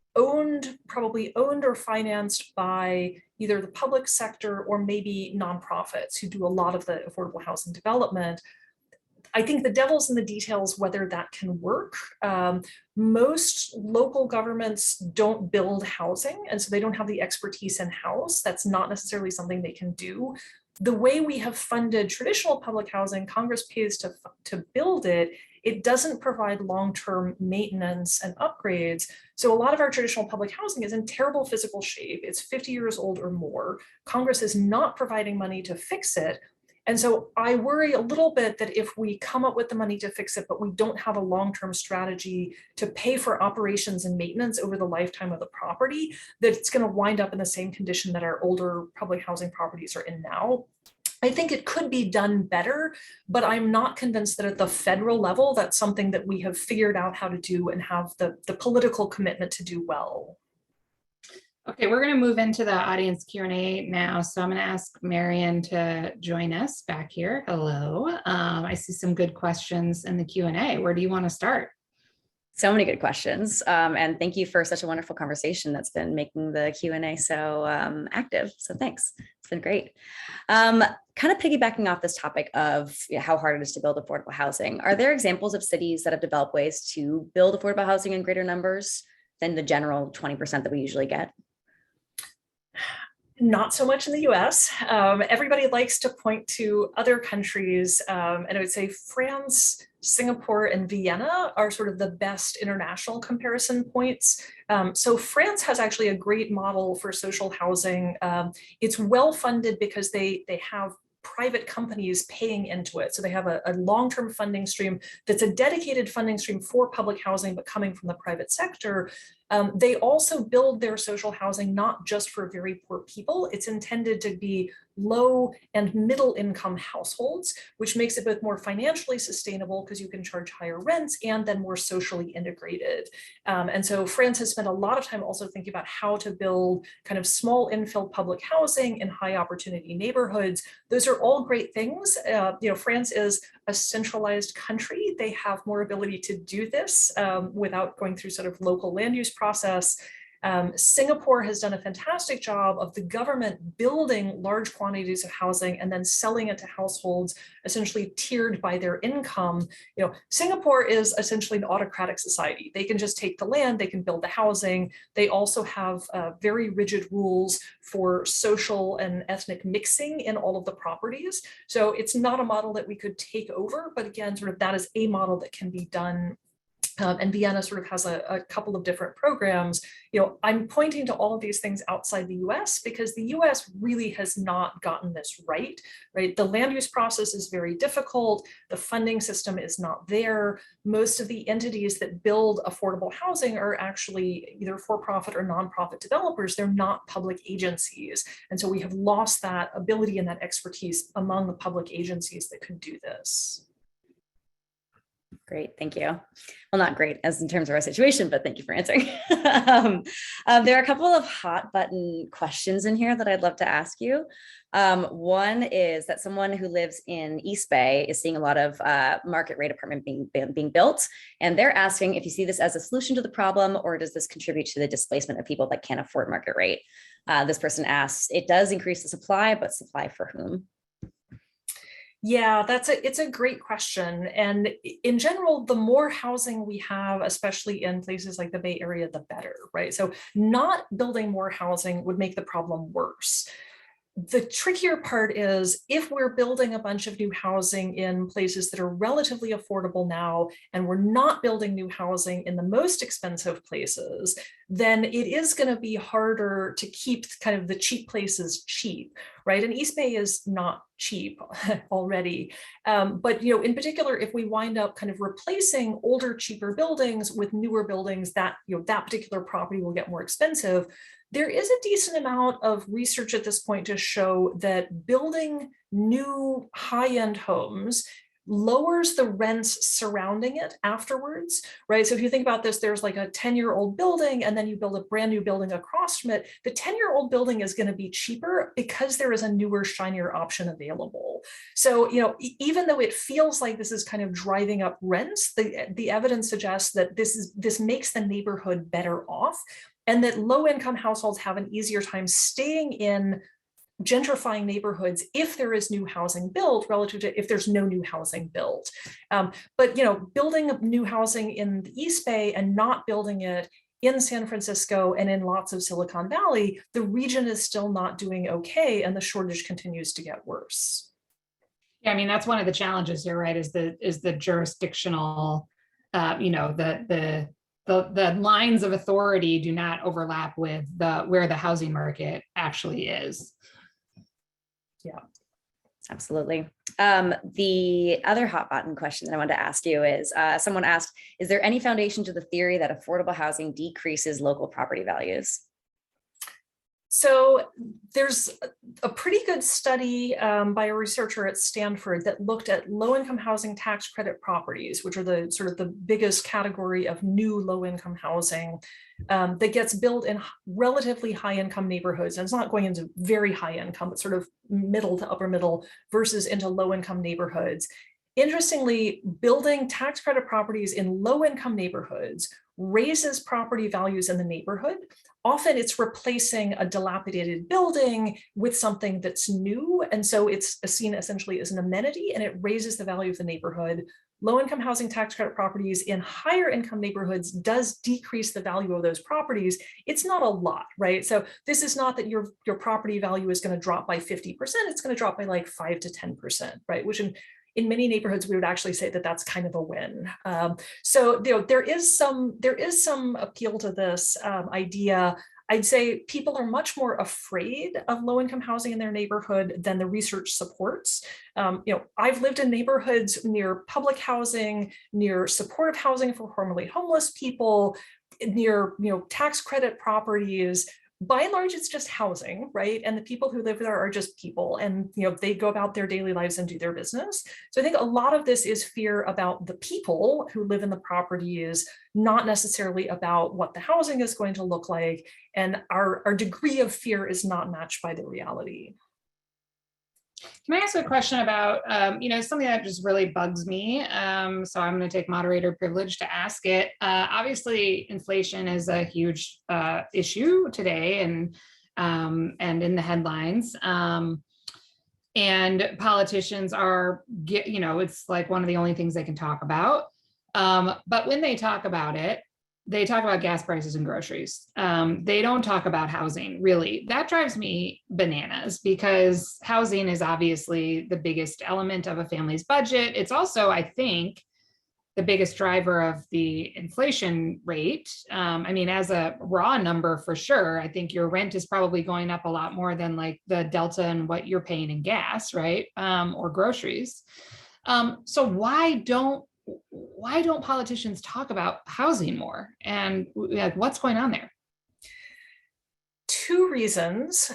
probably owned or financed by either the public sector or maybe nonprofits who do a lot of the affordable housing development. I think the devil's in the details whether that can work. Most local governments don't build housing, and so they don't have the expertise in-house. That's not necessarily something they can do. The way we have funded traditional public housing, Congress pays to build it. It doesn't provide long-term maintenance and upgrades. So a lot of our traditional public housing is in terrible physical shape. It's 50 years old or more. Congress is not providing money to fix it. And so I worry a little bit that if we come up with the money to fix it, but we don't have a long-term strategy to pay for operations and maintenance over the lifetime of the property, that it's going to wind up in the same condition that our older public housing properties are in now. I think it could be done better, but I'm not convinced that at the federal level, that's something that we have figured out how to do and have the political commitment to do well. Okay, we're going to move into the audience Q&A now. So I'm going to ask Marian to join us back here. Hello. I see some good questions in the Q&A. Where do you want to start? So many good questions. And thank you for such a wonderful conversation that's been making the Q&A so active. So thanks. It's been great. Kind of piggybacking off this topic of how hard it is to build affordable housing. Are there examples of cities that have developed ways to build affordable housing in greater numbers than the general 20% that we usually get? Not so much in the US. Everybody likes to point to other countries, and I would say France, Singapore, and Vienna are sort of the best international comparison points. So France has actually a great model for social housing. It's well funded because they have private companies paying into it. So they have a long-term funding stream that's a dedicated funding stream for public housing, but coming from the private sector. They also build their social housing not just for very poor people. It's intended to be low and middle income households, which makes it both more financially sustainable because you can charge higher rents and then more socially integrated. And so France has spent a lot of time also thinking about how to build kind of small infill public housing in high opportunity neighborhoods. Those are all great things. France is a centralized country. They have more ability to do this without going through sort of local land use process. Singapore has done a fantastic job of the government building large quantities of housing and then selling it to households essentially tiered by their income. Singapore is essentially an autocratic society. They can just take the land, they can build the housing. They also have very rigid rules for social and ethnic mixing in all of the properties. So it's not a model that we could take over, but again, sort of that is a model that can be done And Vienna sort of has a couple of different programs. I'm pointing to all of these things outside the US because the US really has not gotten this right? The land use process is very difficult. The funding system is not there. Most of the entities that build affordable housing are actually either for-profit or nonprofit developers. They're not public agencies. And so we have lost that ability and that expertise among the public agencies that could do this. Great, thank you. Well, not great as in terms of our situation, but thank you for answering. There are a couple of hot button questions in here that I'd love to ask you. One is that someone who lives in East Bay is seeing a lot of market rate apartment being built, and they're asking if you see this as a solution to the problem, or does this contribute to the displacement of people that can't afford market rate? This person asks, it does increase the supply, but supply for whom? Yeah, it's a great question. And in general, the more housing we have, especially in places like the Bay Area, the better, right? So not building more housing would make the problem worse. The trickier part is if we're building a bunch of new housing in places that are relatively affordable now, and we're not building new housing in the most expensive places, then it is going to be harder to keep kind of the cheap places cheap, right? And East Bay is not cheap already. But in particular, if we wind up kind of replacing older, cheaper buildings with newer buildings, that that particular property will get more expensive. There is a decent amount of research at this point to show that building new high-end homes lowers the rents surrounding it afterwards, right? So if you think about this, there's like a 10-year-old building and then you build a brand new building across from it. The 10-year-old building is going to be cheaper because there is a newer, shinier option available. So, even though it feels like this is kind of driving up rents, the evidence suggests that this makes the neighborhood better off, and that low-income households have an easier time staying in gentrifying neighborhoods if there is new housing built relative to if there's no new housing built. But building new housing in the East Bay and not building it in San Francisco and in lots of Silicon Valley, the region is still not doing okay, and the shortage continues to get worse. Yeah, I mean, that's one of the challenges here, right? Is the jurisdictional, the lines of authority do not overlap with where the housing market actually is. Yeah, absolutely. The other hot button question that I wanted to ask you is, someone asked, is there any foundation to the theory that affordable housing decreases local property values? So there's a pretty good study by a researcher at Stanford that looked at low-income housing tax credit properties, which are the sort of the biggest category of new low-income housing that gets built in relatively high-income neighborhoods. And it's not going into very high income, but sort of middle to upper middle versus into low-income neighborhoods. Interestingly, building tax credit properties in low-income neighborhoods raises property values in the neighborhood. Often it's replacing a dilapidated building with something that's new. And so it's seen essentially as an amenity, and it raises the value of the neighborhood. Low-income housing tax credit properties in higher income neighborhoods does decrease the value of those properties. It's not a lot, right? So this is not that your property value is going to drop by 50%. It's going to drop by like 5 to 10%, right? Which in many neighborhoods, we would actually say that that's kind of a win. So there is some appeal to this idea. I'd say people are much more afraid of low-income housing in their neighborhood than the research supports. I've lived in neighborhoods near public housing, near supportive housing for formerly homeless people, near tax credit properties. By and large, it's just housing, right? And the people who live there are just people, and they go about their daily lives and do their business. So I think a lot of this is fear about the people who live in the properties, not necessarily about what the housing is going to look like. And our degree of fear is not matched by the reality. Can I ask a question about, something that just really bugs me? So I'm going to take moderator privilege to ask it. Obviously, inflation is a huge issue today, and in the headlines. And politicians are, it's like one of the only things they can talk about. But when they talk about it, they talk about gas prices and groceries. They don't talk about housing, really. That drives me bananas, because housing is obviously the biggest element of a family's budget. It's also, I think, the biggest driver of the inflation rate. I mean, as a raw number for sure, I think your rent is probably going up a lot more than like the delta in what you're paying in gas, right? Or groceries. So why don't politicians talk about housing more, and like what's going on there? Two reasons.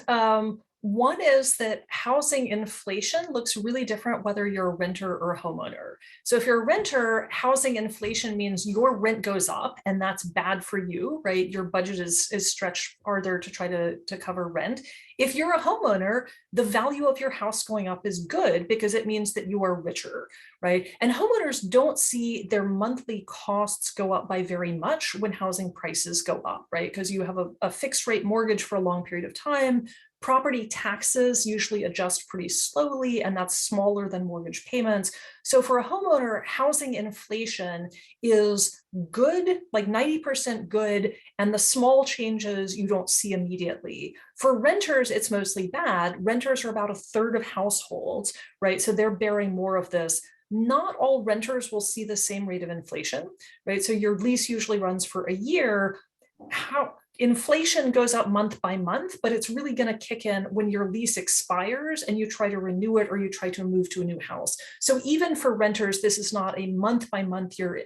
One is that housing inflation looks really different whether you're a renter or a homeowner. So if you're a renter, housing inflation means your rent goes up, and that's bad for you, right? Your budget is stretched farther to try to cover rent. If you're a homeowner, the value of your house going up is good because it means that you are richer, right? And homeowners don't see their monthly costs go up by very much when housing prices go up, right? Because you have a fixed rate mortgage for a long period of time. Property taxes usually adjust pretty slowly, and that's smaller than mortgage payments. So for a homeowner, housing inflation is good, like 90% good, and the small changes you don't see immediately. For renters, it's mostly bad. Renters are about a third of households, right? So they're bearing more of this. Not all renters will see the same rate of inflation, right? So your lease usually runs for a year. How inflation goes up month by month, but it's really going to kick in when your lease expires and you try to renew it or you try to move to a new house. So even for renters, this is not a month by month your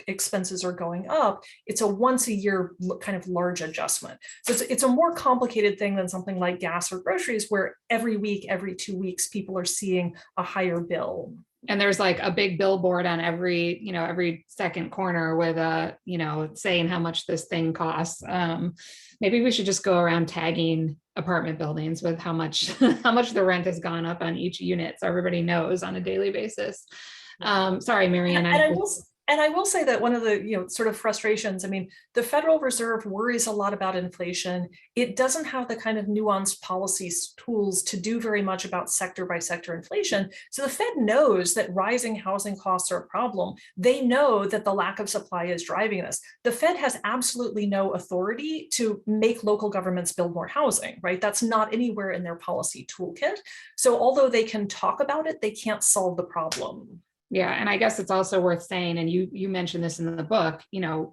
expenses are going up. It's a once a year kind of large adjustment. So it's a more complicated thing than something like gas or groceries, where every week, every 2 weeks, people are seeing a higher bill. And there's like a big billboard on every second corner with a, saying how much this thing costs. Maybe we should just go around tagging apartment buildings with how much the rent has gone up on each unit, so everybody knows on a daily basis. Sorry, Marianne. And I will say that one of the sort of frustrations, I mean, the Federal Reserve worries a lot about inflation. It doesn't have the kind of nuanced policy tools to do very much about sector by sector inflation. So the Fed knows that rising housing costs are a problem. They know that the lack of supply is driving this. The Fed has absolutely no authority to make local governments build more housing, right? That's not anywhere in their policy toolkit. So although they can talk about it, they can't solve the problem. Yeah, and I guess it's also worth saying, and you mentioned this in the book,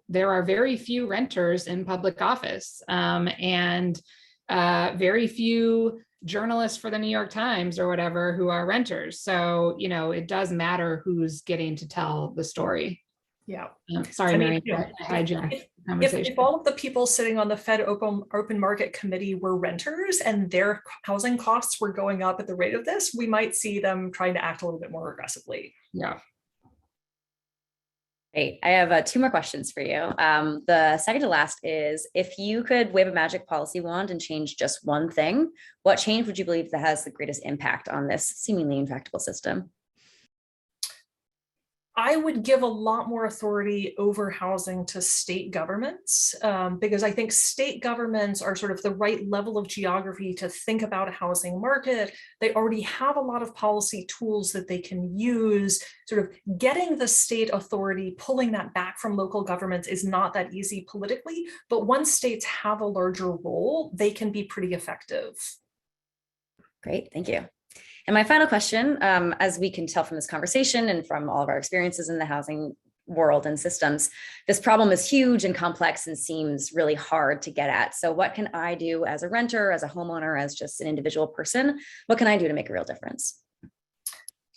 there are very few renters in public office, and very few journalists for the New York Times or whatever who are renters. So, it does matter who's getting to tell the story. Yeah. Sorry, Mary, I hijacked the conversation. If all of the people sitting on the Fed open market committee were renters and their housing costs were going up at the rate of this, we might see them trying to act a little bit more aggressively. Yeah. Great. I have 2 more questions for you. The second to last is, if you could wave a magic policy wand and change just one thing, what change would you believe that has the greatest impact on this seemingly intractable system? I would give a lot more authority over housing to state governments, because I think state governments are sort of the right level of geography to think about a housing market. They already have a lot of policy tools that they can use. Sort of getting the state authority, pulling that back from local governments is not that easy politically, but once states have a larger role, they can be pretty effective. Great, thank you. And my final question, as we can tell from this conversation and from all of our experiences in the housing world and systems, this problem is huge and complex and seems really hard to get at. So what can I do as a renter, as a homeowner, as just an individual person? What can I do to make a real difference?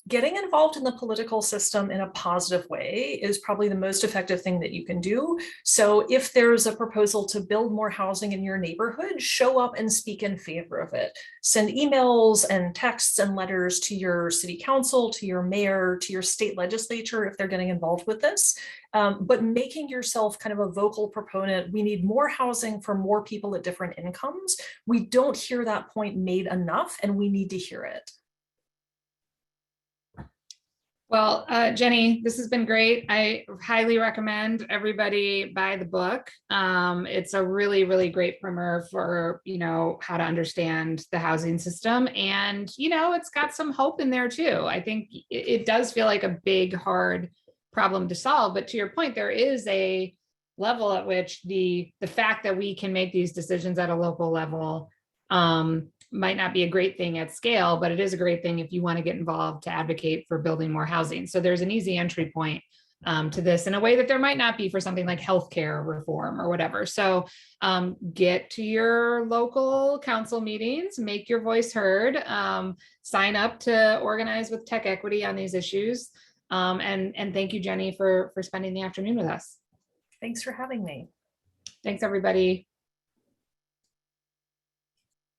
Getting involved in the political system in a positive way is probably the most effective thing that you can do. So if there's a proposal to build more housing in your neighborhood, show up and speak in favor of it. Send emails and texts and letters to your city council, to your mayor, to your state legislature if they're getting involved with this. But making yourself kind of a vocal proponent. We need more housing for more people at different incomes. We don't hear that point made enough, and we need to hear it. Well, Jenny, this has been great. I highly recommend everybody buy the book. It's a really, really great primer for, how to understand the housing system. And, it's got some hope in there too. I think it does feel like a big, hard problem to solve. But to your point, there is a level at which the fact that we can make these decisions at a local level might not be a great thing at scale, but it is a great thing if you want to get involved to advocate for building more housing. So there's an easy entry point to this in a way that there might not be for something like healthcare reform or whatever. So get to your local council meetings, make your voice heard, sign up to organize with TechEquity on these issues. And thank you, Jenny, for spending the afternoon with us. Thanks for having me. Thanks, everybody.